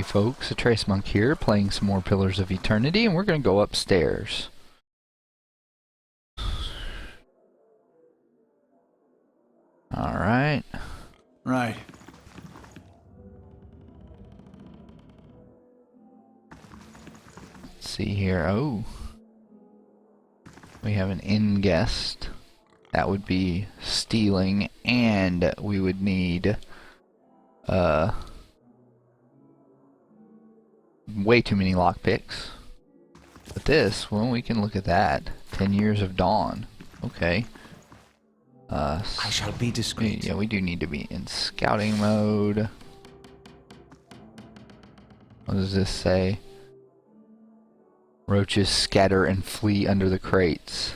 Hey folks, a Trace Monk here, playing some more Pillars of Eternity, and we're going to go upstairs. Alright. Right. Let's see here. Oh. We have an inn guest. That would be stealing, and we would need, way too many lockpicks. But this, well, we can look at that. 10 Years of Dawn. Okay. I shall be discreet. Yeah, we do need to be in scouting mode. What does this say? Roaches scatter and flee under the crates.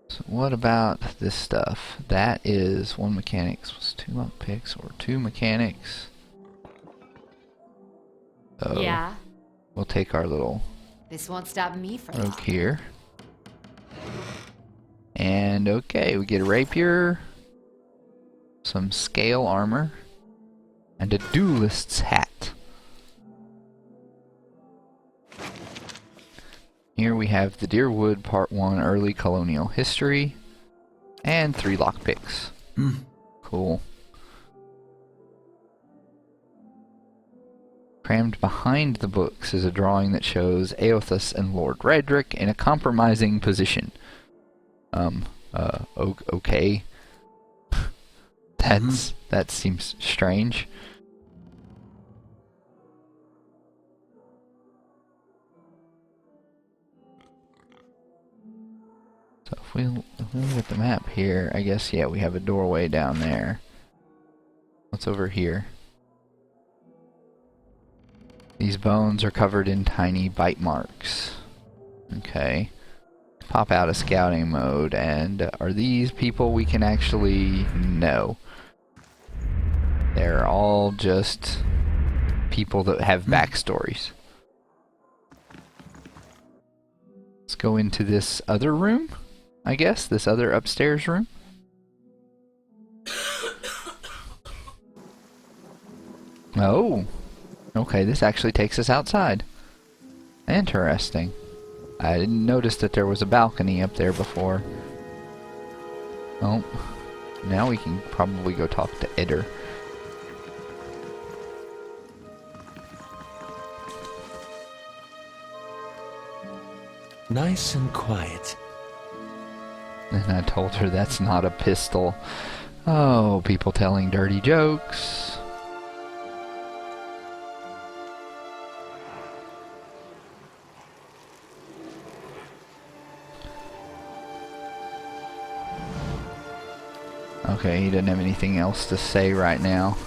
So what about this stuff? That is 1 mechanics plus 2 lockpicks, or 2 mechanics. So yeah. We'll take our little This won't stop me from oak here. And okay, we get a rapier, some scale armor, and a duelist's hat. Here we have the Deerwood Part 1 Early Colonial History, and 3 lockpicks. Cool. Crammed behind the books is a drawing that shows Eothas and Lord Redrick in a compromising position. Okay. That seems strange. So if we look at the map here, I guess, yeah, we have a doorway down there. What's over here? These bones are covered in tiny bite marks. Okay. Pop out of scouting mode, and are these people we can actually know? They're all just people that have backstories. Let's go into this other room, I guess, this other upstairs room. Oh, okay, this actually takes us outside. Interesting. I didn't notice that there was a balcony up there before. Oh, now we can probably go talk to Edder. Nice and quiet. And I told her that's not a pistol. Oh, people telling dirty jokes. Okay, he doesn't have anything else to say right now.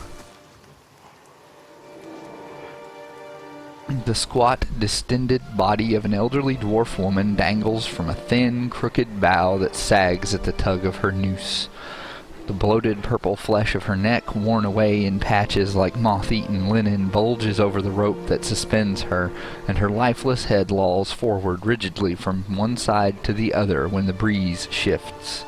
The squat, distended body of an elderly dwarf woman dangles from a thin, crooked bough that sags at the tug of her noose. The bloated purple flesh of her neck, worn away in patches like moth-eaten linen, bulges over the rope that suspends her, and her lifeless head lolls forward rigidly from one side to the other when the breeze shifts.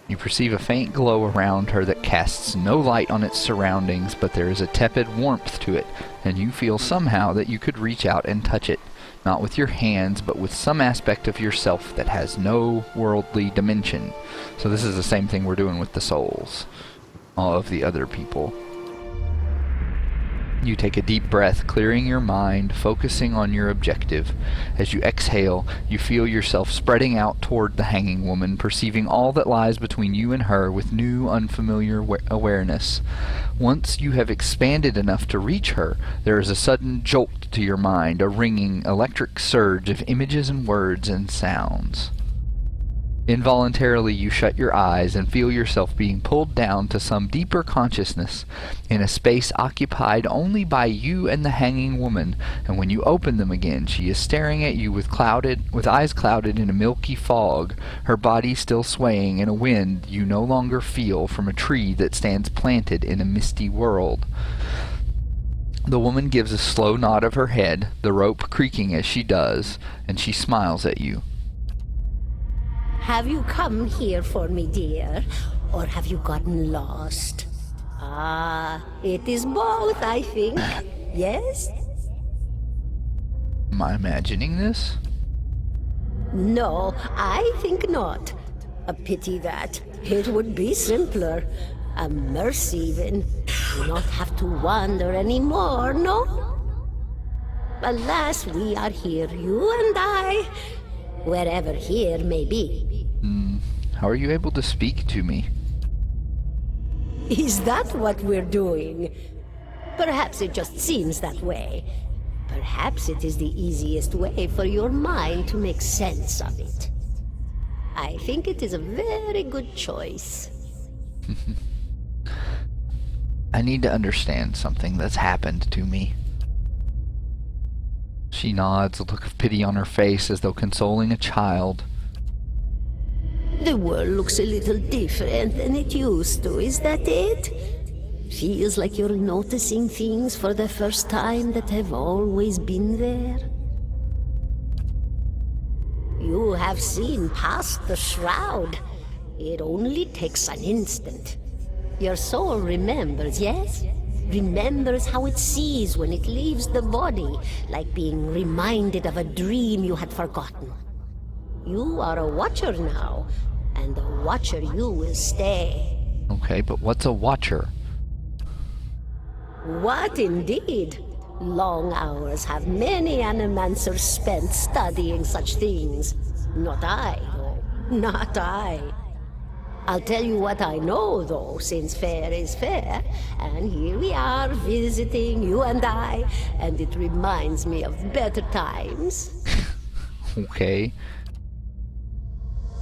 You perceive a faint glow around her that casts no light on its surroundings, but there is a tepid warmth to it, and you feel somehow that you could reach out and touch it, not with your hands, but with some aspect of yourself that has no worldly dimension. So this is the same thing we're doing with the souls, all of the other people. You take a deep breath, clearing your mind, focusing on your objective. As you exhale, you feel yourself spreading out toward the hanging woman, perceiving all that lies between you and her with new, unfamiliar awareness. Once you have expanded enough to reach her, there is a sudden jolt to your mind, a ringing, electric surge of images and words and sounds. Involuntarily, you shut your eyes and feel yourself being pulled down to some deeper consciousness in a space occupied only by you and the hanging woman, and when you open them again, she is staring at you with eyes clouded in a milky fog, her body still swaying in a wind you no longer feel from a tree that stands planted in a misty world. The woman gives a slow nod of her head, the rope creaking as she does, and she smiles at you. Have you come here for me, dear? Or have you gotten lost? Ah, it is both, I think. Yes? Am I imagining this? No, I think not. A pity that. It would be simpler. A mercy even. Do not have to wander anymore, no? Alas, we are here, you and I. Wherever here may be. How are you able to speak to me? Is that what we're doing? Perhaps it just seems that way. Perhaps it is the easiest way for your mind to make sense of it. I think it is a very good choice. I need to understand something that's happened to me. She nods, a look of pity on her face as though consoling a child. The world looks a little different than it used to, is that it? Feels like you're noticing things for the first time that have always been there. You have seen past the shroud. It only takes an instant. Your soul remembers, yes? Remembers how it sees when it leaves the body, like being reminded of a dream you had forgotten. You are a watcher now, and a watcher you will stay. Okay, but what's a watcher? What indeed? Long hours have many animancers spent studying such things. Not I, though. Not I. I'll tell you what I know, though, since fair is fair, and here we are visiting, you and I, and it reminds me of better times. Okay.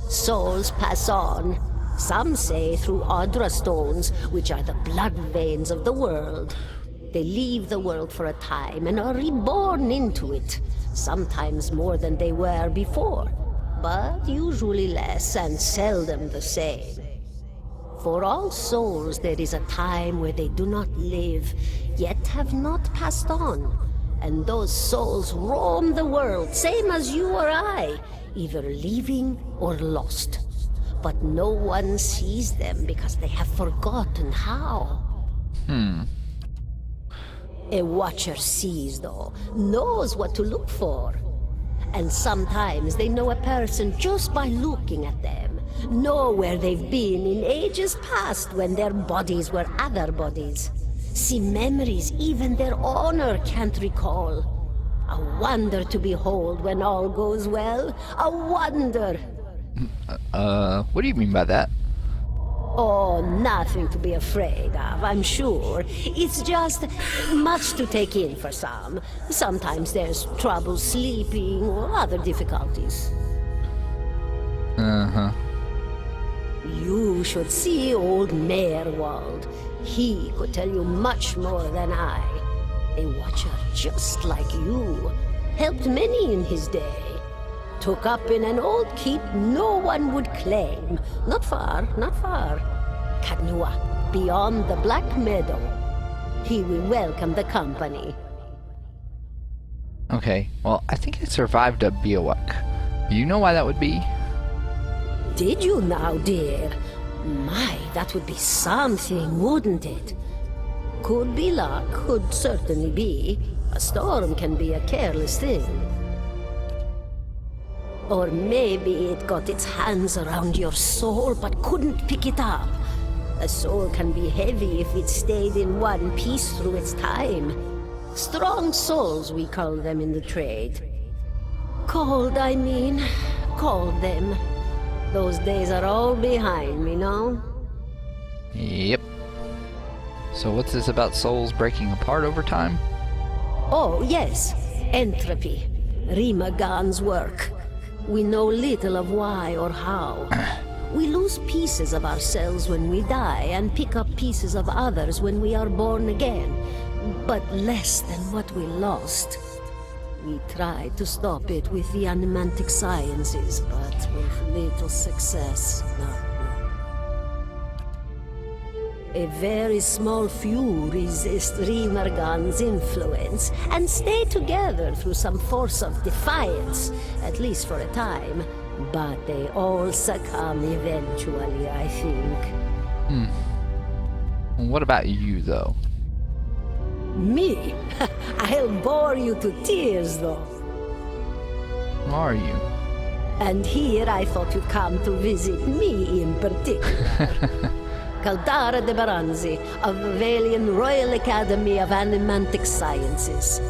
Souls pass on. Some say through Audra stones, which are the blood veins of the world. They leave the world for a time and are reborn into it, sometimes more than they were before, but usually less and seldom the same. For all souls there is a time where they do not live, yet have not passed on, and those souls roam the world, same as you or I, either leaving or lost. But no one sees them because they have forgotten how. A watcher sees, though, knows what to look for. And sometimes they know a person just by looking at them, know where they've been in ages past when their bodies were other bodies. See memories even their owner can't recall. A wonder to behold when all goes well. A wonder! What do you mean by that? Oh, nothing to be afraid of, I'm sure. It's just much to take in for some. Sometimes there's trouble sleeping or other difficulties. Uh-huh. You should see old Meerwald. He could tell you much more than I. A watcher just like you. Helped many in his day. Took up in an old keep no one would claim. Not far, not far. Kadnua, beyond the Black Meadow. He will welcome the company. Okay, well, I think I survived a Biowak. Do you know why that would be? Did you now, dear? My, that would be something, wouldn't it? Could be luck, could certainly be. A storm can be a careless thing. Or maybe it got its hands around your soul but couldn't pick it up. A soul can be heavy if it stayed in one piece through its time. Strong souls, we call them in the trade. Cold, I mean. Called them. Those days are all behind me, no? Yep. So what's this about souls breaking apart over time? Oh, yes. Entropy. Rimagan's work. We know little of why or how. We lose pieces of ourselves when we die and pick up pieces of others when we are born again, but less than what we lost. We tried to stop it with the animantic sciences, but with little success. No. A very small few resist Rimargan's influence and stay together through some force of defiance, at least for a time. But they all succumb eventually, I think. What about you, though? Me? I'll bore you to tears, though. Who are you? And here I thought you'd come to visit me in particular. Caldara de Baranzi of the Valian Royal Academy of Animantic Sciences.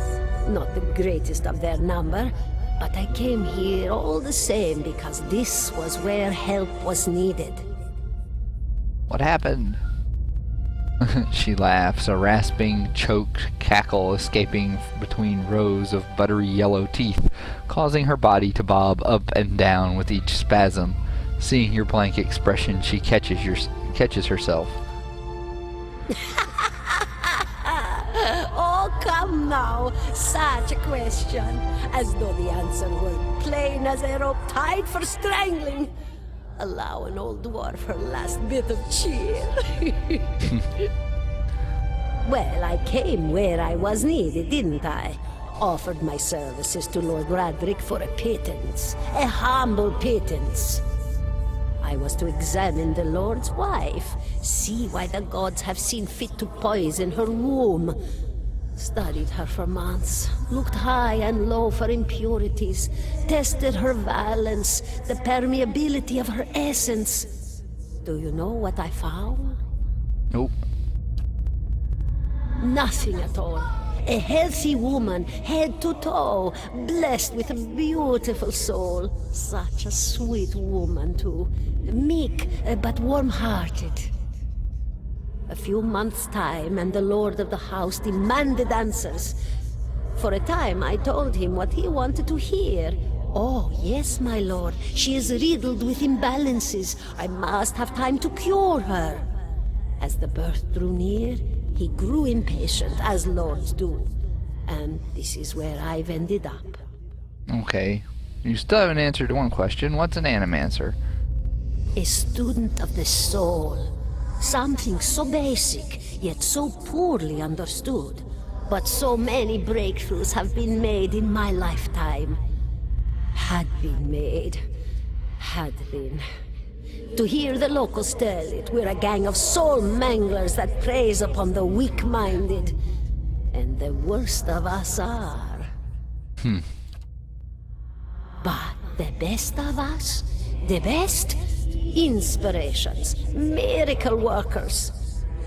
Not the greatest of their number, but I came here all the same because this was where help was needed. What happened? She laughs, a rasping, choked cackle escaping between rows of buttery yellow teeth, causing her body to bob up and down with each spasm. Seeing your blank expression, she catches herself. Oh, come now. Such a question. As though the answer were plain as a rope tied for strangling. Allow an old dwarf her last bit of cheer. Well, I came where I was needed, didn't I? Offered my services to Lord Radric for a pittance. A humble pittance. I was to examine the Lord's wife, see why the gods have seen fit to poison her womb. Studied her for months, looked high and low for impurities, tested her valence, the permeability of her essence. Do you know what I found? Nope. Nothing at all. A healthy woman, head to toe, blessed with a beautiful soul. Such a sweet woman, too. Meek, but warm-hearted. A few months' time, and the lord of the house demanded answers. For a time, I told him what he wanted to hear. Oh, yes, my lord. She is riddled with imbalances. I must have time to cure her. As the birth drew near, he grew impatient, as lords do. And this is where I've ended up. Okay. You still haven't answered one question. What's an animancer? A student of the soul. Something so basic, yet so poorly understood. But so many breakthroughs have been made in my lifetime. Had been made. Had been. To hear the locals tell it, we're a gang of soul manglers that preys upon the weak-minded. And the worst of us are. But the best of us? The best? Inspirations. Miracle workers.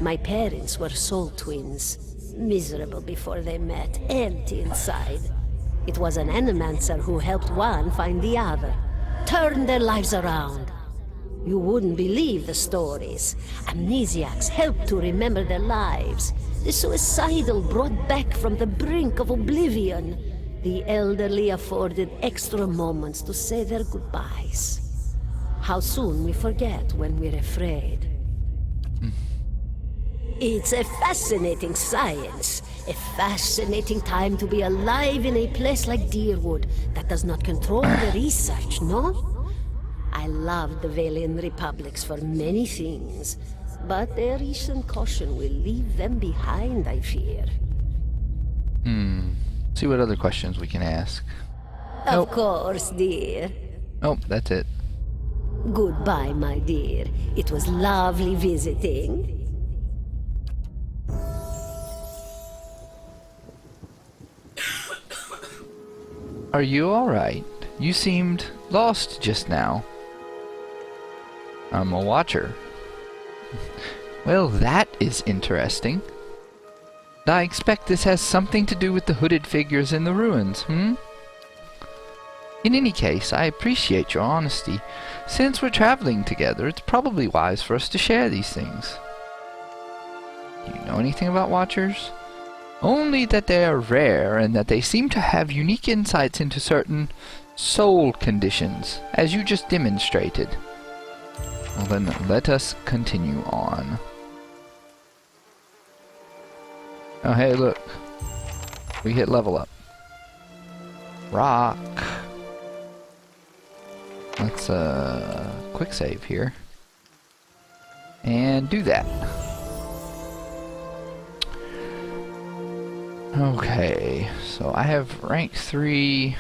My parents were soul twins. Miserable before they met, empty inside. It was an animancer who helped one find the other. Turned their lives around. You wouldn't believe the stories. Amnesiacs helped to remember their lives. The suicidal brought back from the brink of oblivion. The elderly afforded extra moments to say their goodbyes. How soon we forget when we're afraid. It's a fascinating science. A fascinating time to be alive in a place like Deerwood that does not control the research, no? I love the Valian Republics for many things, but their recent caution will leave them behind, I fear. See what other questions we can ask. Of course, dear. Oh, that's it. Goodbye, my dear. It was lovely visiting. Are you alright? You seemed lost just now. I'm a watcher. Well, that is interesting. I expect this has something to do with the hooded figures in the ruins, In any case, I appreciate your honesty. Since we're traveling together, it's probably wise for us to share these things. Do you know anything about Watchers? Only that they are rare and that they seem to have unique insights into certain soul conditions, as you just demonstrated. Well then, let us continue on. Oh hey, look. We hit level up. Rock. Let's quick save here. And do that. Okay, so I have rank 3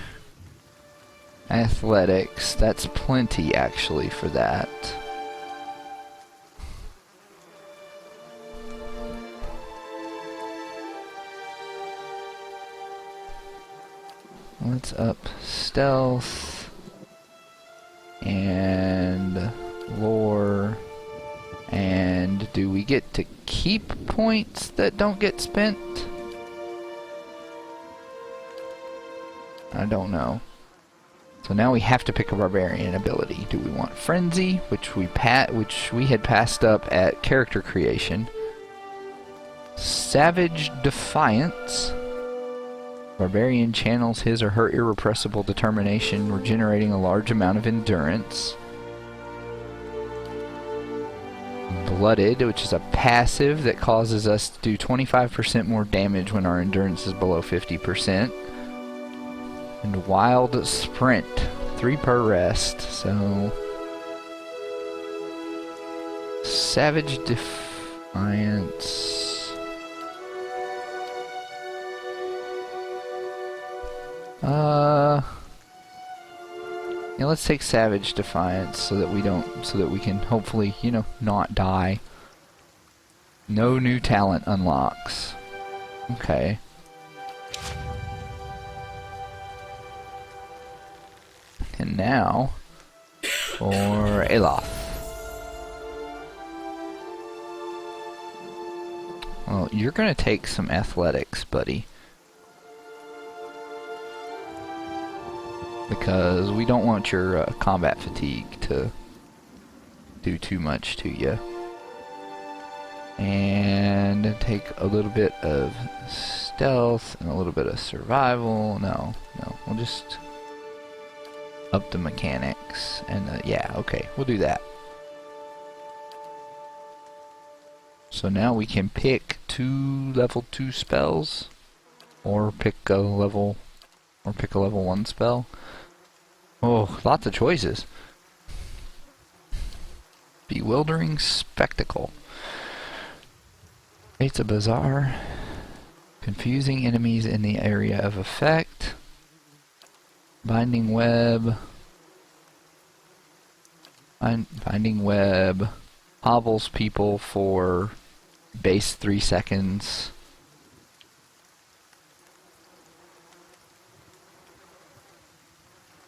athletics. That's plenty actually for that. let's up stealth and lore. And do we get to keep points that don't get spent? I don't know. So now we have to pick a barbarian ability. Do we want frenzy, which we had passed up at character creation? Savage defiance. Barbarian channels his or her irrepressible determination, regenerating a large amount of endurance. Blooded, which is a passive that causes us to do 25% more damage when our endurance is below 50%. And Wild Sprint, 3 per rest, so... Savage Defiance... Yeah, let's take Savage Defiance so that we can hopefully, you know, not die. No new talent unlocks. Okay. And now, for Aloth. Well, you're gonna take some athletics, buddy. Because we don't want your combat fatigue to do too much to you. And take a little bit of stealth and a little bit of survival. No, we'll just up the mechanics. And yeah, okay, we'll do that. So now we can pick 2 level 2 spells, or pick a level 1 spell. Oh, lots of choices. Bewildering Spectacle. It's a Bazaar. Confusing enemies in the area of effect. Binding Web. Binding Web. Hobbles people for base 3 seconds.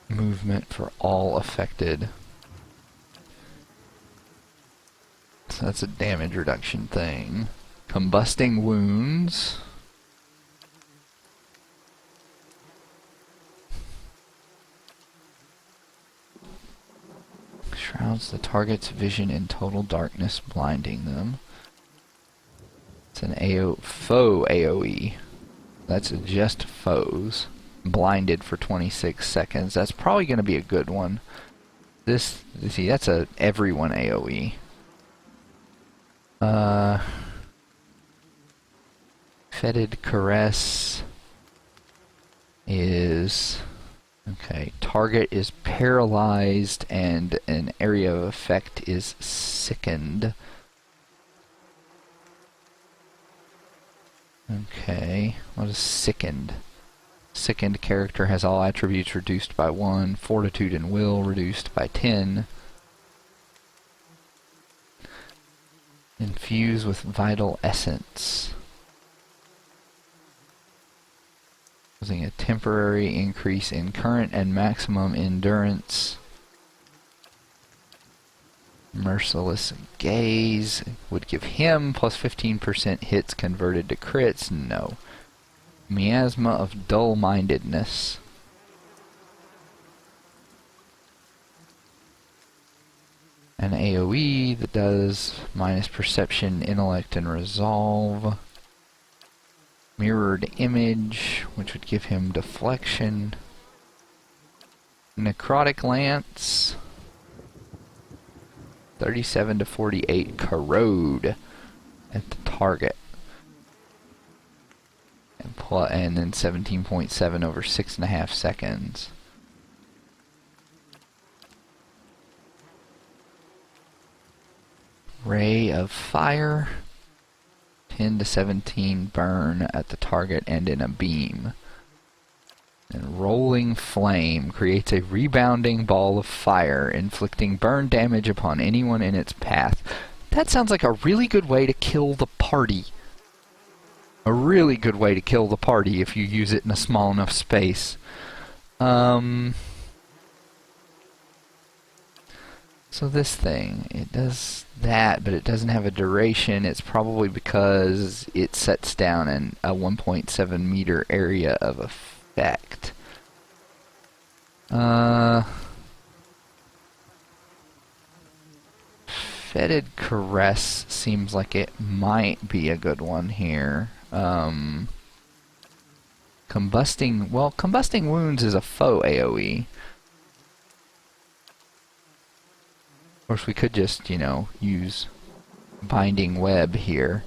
Movement for all affected. So that's a damage reduction thing. Combusting Wounds. Shrouds the target's vision in total darkness, blinding them. It's an foe AoE. That's just foes. Blinded for 26 seconds. That's probably going to be a good one. See, that's a everyone AoE. Fetid Caress is... Okay, target is paralyzed and an area of effect is sickened. Okay, what is sickened? Sickened character has all attributes reduced by 1, fortitude and will reduced by 10. Infuse with vital essence. Causing a temporary increase in current and maximum endurance. Merciless Gaze would give him plus 15% hits converted to crits. No. Miasma of Dull-Mindedness. An AoE that does minus perception, intellect, and resolve. Mirrored Image, which would give him deflection. Necrotic Lance. 37 to 48 corrode at the target. And then 17.7 over 6.5 seconds. Ray of Fire. 10 to 17 burn at the target and in a beam. And Rolling Flame creates a rebounding ball of fire, inflicting burn damage upon anyone in its path. That sounds like a really good way to kill the party. A really good way to kill the party if you use it in a small enough space. So this thing, it does that, but it doesn't have a duration. It's probably because it sets down in a 1.7 meter area of effect. Fetid Caress seems like it might be a good one here. Combusting Wounds is a faux AoE. Of course, we could just, use Binding Web here.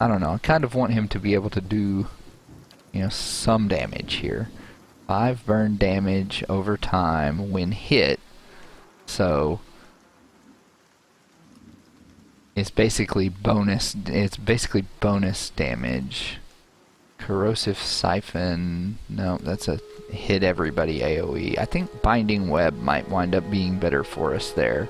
I don't know. I kind of want him to be able to do, some damage here. 5 burn damage over time when hit. So it's basically bonus. It's basically bonus damage. Corrosive Siphon. No, that's a hit everybody AoE. I think Binding Web might wind up being better for us there.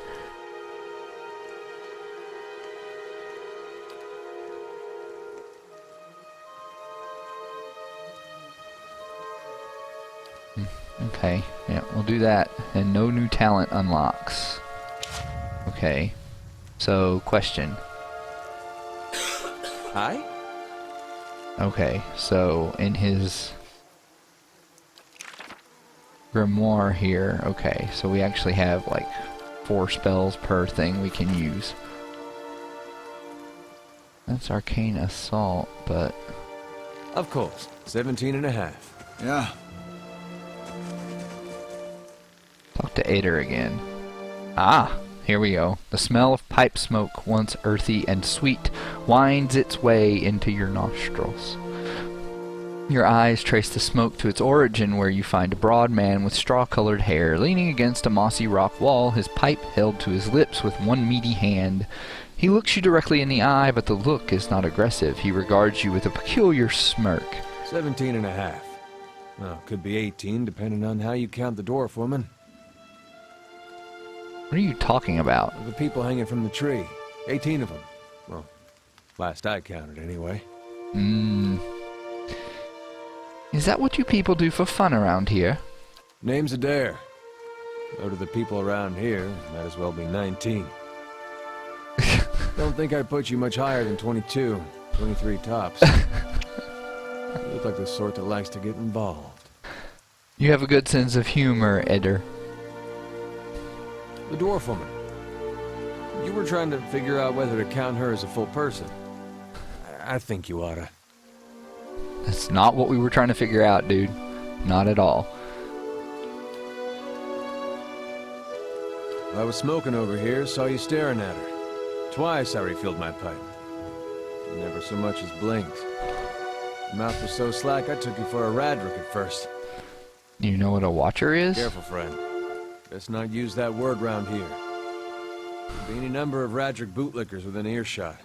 Okay, yeah, we'll do that. And no new talent unlocks. Okay. So, question. Hi? Okay, so in his grimoire here, okay, so we actually have like 4 spells per thing we can use. That's Arcane Assault, but... Of course, 17 and a half. Yeah. Talk to Ader again. Ah, here we go. The smell of pipe smoke, once earthy and sweet, winds its way into your nostrils. Your eyes trace the smoke to its origin, where you find a broad man with straw-colored hair, leaning against a mossy rock wall, his pipe held to his lips with one meaty hand. He looks you directly in the eye, but the look is not aggressive. He regards you with a peculiar smirk. 17 and a half. Well, could be 18, depending on how you count the dwarf woman. What are you talking about? The people hanging from the tree. 18 of them. Well, last I counted, anyway. Is that what you people do for fun around here? Name's Adair. Though to the people around here, might as well be 19. Don't think I'd put you much higher than 22, 23 tops. You look like the sort that likes to get involved. You have a good sense of humor, Eder. The dwarf woman. You were trying to figure out whether to count her as a full person. I think you oughta. That's not what we were trying to figure out, dude. Not at all. I was smoking over here, saw you staring at her. Twice I refilled my pipe. You never so much as blinked. Your mouth was so slack I took you for a Radric at first. You know what a watcher is? Careful, friend. Let's not use that word round here. There'll be any number of Radric bootlickers within earshot.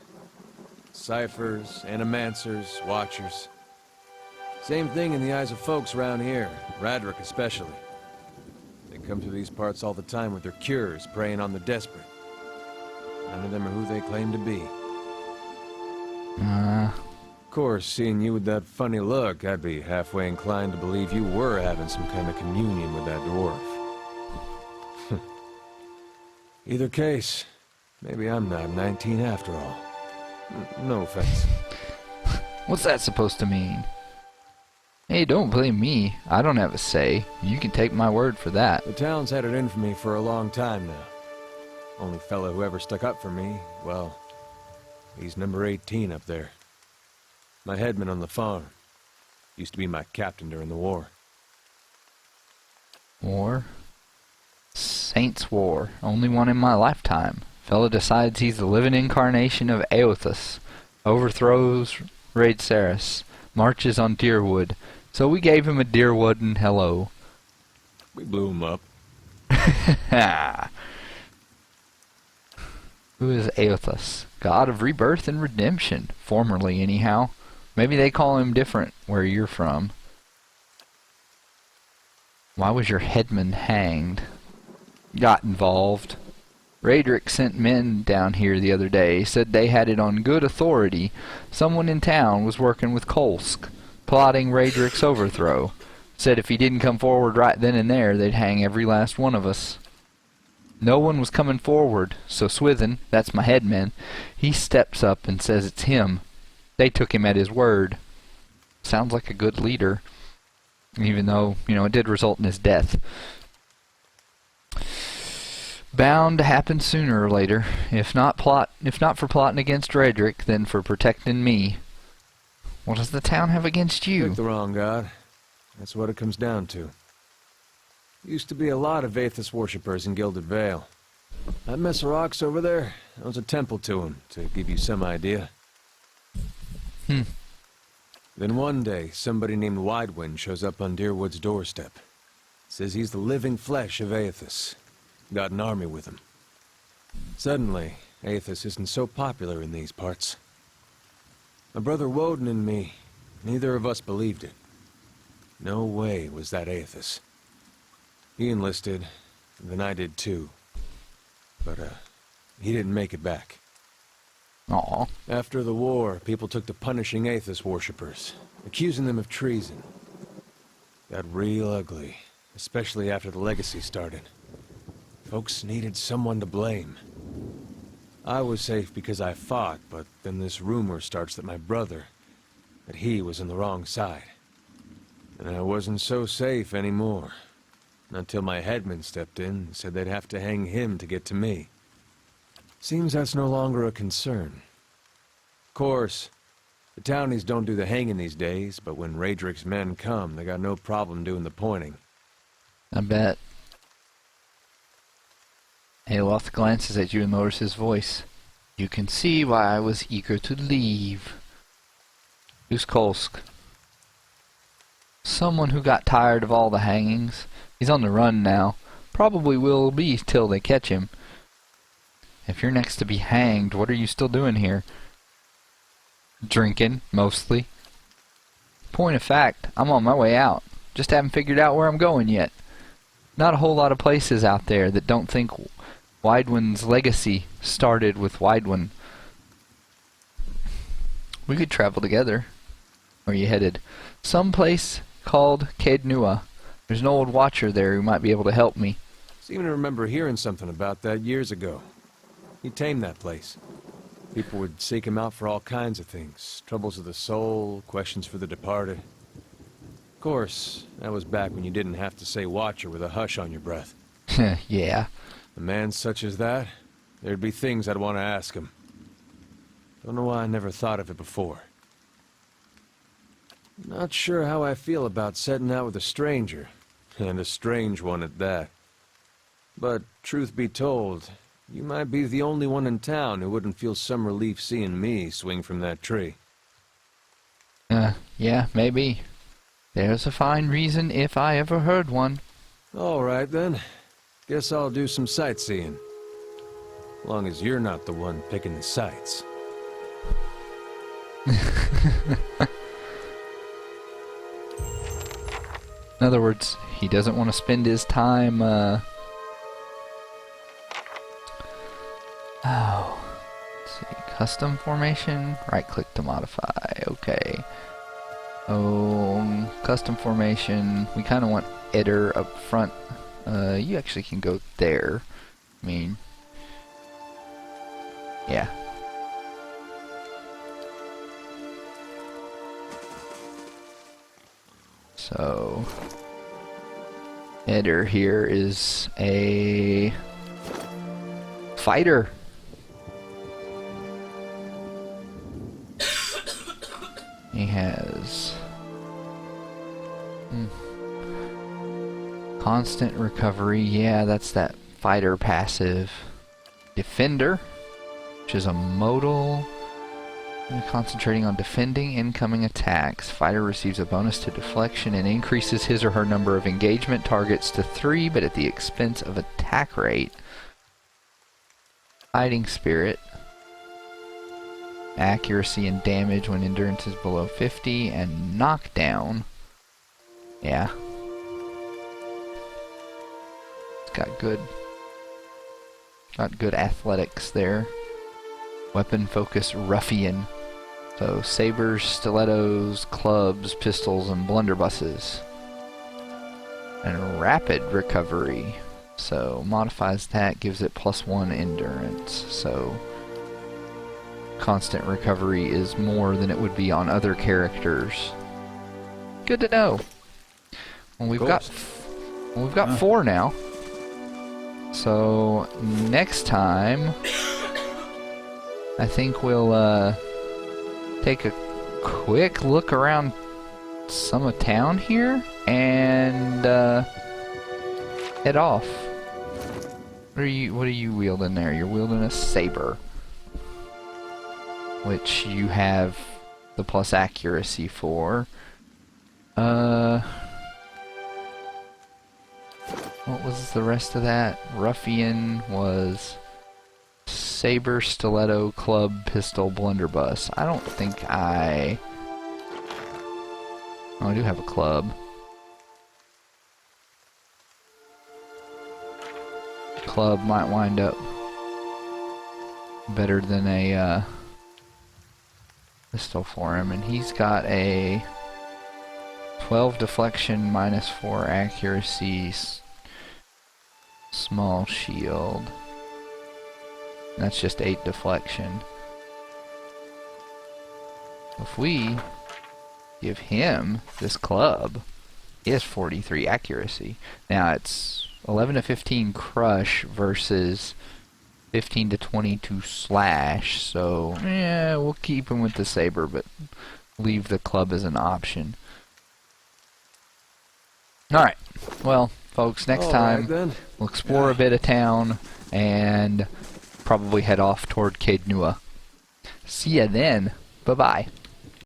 Ciphers, animancers, watchers. Same thing in the eyes of folks around here, Radric especially. They come through these parts all the time with their cures, preying on the desperate. None of them are who they claim to be. Of course, seeing you with that funny look, I'd be halfway inclined to believe you were having some kind of communion with that dwarf. Either case, maybe I'm not 19 after all. No offense. What's that supposed to mean? Hey, don't blame me. I don't have a say. You can take my word for that. The town's had it in for me for a long time now. Only fellow who ever stuck up for me, well, he's number 18 up there. My headman on the farm. Used to be my captain during the war. War? Saints' War. Only one in my lifetime. Fella decides he's the living incarnation of Aothas. Overthrows Raidsaris. Marches on Deerwood. So we gave him a Deerwood and hello. We blew him up. Who is Aothas? God of rebirth and redemption. Formerly, anyhow. Maybe they call him different where you're from. Why was your headman hanged? Got involved. Raedric sent men down here the other day. Said they had it on good authority. Someone in town was working with Kolsk. plotting Raedric's overthrow. Said if he didn't come forward right then and there, they'd hang every last one of us. No one was coming forward, so Swithin, that's my headman, he steps up and says it's him. They took him at his word. Sounds like a good leader, even though, it did result in his death. Bound to happen sooner or later, if not for plotting against Raedric, then for protecting me. What does the town have against you? Picked the wrong god. That's what it comes down to. Used to be a lot of Aethys worshippers in Gilded Vale. That mess of rocks over there, that was a temple to him, to give you some idea. Then one day, somebody named Widewind shows up on Deerwood's doorstep. Says he's the living flesh of Aethys. Got an army with him. Suddenly, Aethys isn't so popular in these parts. My brother Woden and me, neither of us believed it. No way was that Aethys. He enlisted, and then I did too. But, he didn't make it back. Aw. After the war, people took to punishing Aethys worshippers, accusing them of treason. Got real ugly, especially after the legacy started. Folks needed someone to blame. I was safe because I fought, but then this rumor starts that my brother, that he was on the wrong side. And I wasn't so safe anymore. Until my headman stepped in and said they'd have to hang him to get to me. Seems that's no longer a concern. Of course, the townies don't do the hanging these days, but when Raedric's men come, they got no problem doing the pointing. I bet. Aloth glances at you and lowers his voice. You can see why I was eager to leave. Who's Kolsk? Someone who got tired of all the hangings. He's on the run now. Probably will be till they catch him. If you're next to be hanged, what are you still doing here? Drinking, mostly. Point of fact, I'm on my way out. Just haven't figured out where I'm going yet. Not a whole lot of places out there that don't think Widewind's legacy started with Widewind. We could travel together. Where are you headed? Someplace called Caednua. There's an old watcher there who might be able to help me. Seem to remember hearing something about that years ago. He tamed that place. People would seek him out for all kinds of things. Troubles of the soul, questions for the departed. Of course, that was back when you didn't have to say watcher with a hush on your breath. Yeah. A man such as that, there'd be things I'd want to ask him. Don't know why I never thought of it before. Not sure how I feel about setting out with a stranger, and a strange one at that. But, truth be told, you might be the only one in town who wouldn't feel some relief seeing me swing from that tree. Yeah, maybe. There's a fine reason if I ever heard one. All right, then. Guess I'll do some sightseeing. Long as you're not the one picking the sights. In other words, he doesn't want to spend his time, let's see, custom formation, right-click to modify, okay. Custom formation, we kind of want Eder up front. You actually can go there. I mean, yeah. So, Eder here is a fighter. He has constant recovery. Yeah, that's that fighter passive. Defender, which is a modal. Concentrating on defending incoming attacks. Fighter receives a bonus to deflection and increases his or her number of engagement targets to 3, but at the expense of attack rate. Fighting Spirit. Accuracy and damage when endurance is below 50, and knockdown. Yeah. It's got good athletics there. Weapon focus ruffian. So sabers, stilettos, clubs, pistols, and blunderbusses. And rapid recovery. So modifies that, gives it +1 endurance. So constant recovery is more than it would be on other characters. Good to know. Well, we've got 4 now. So next time, I think we'll take a quick look around some of town here and head off. What are you wielding there? You're wielding a saber, which you have the plus accuracy for. What was the rest of that? Ruffian was saber, stiletto, club, pistol, blunderbuss. I don't think I... Oh, I do have a club. Club might wind up better than a pistol for him, and he's got a 12 deflection, -4 accuracy, small shield. That's just 8 deflection. If we give him this club, he has 43 accuracy. Now it's 11 to 15 crush versus 15 to 22 slash, so yeah, we'll keep him with the saber, but leave the club as an option. Alright, well, folks, next time we'll explore a bit of town and probably head off toward Caed Nua. See ya then. Bye-bye.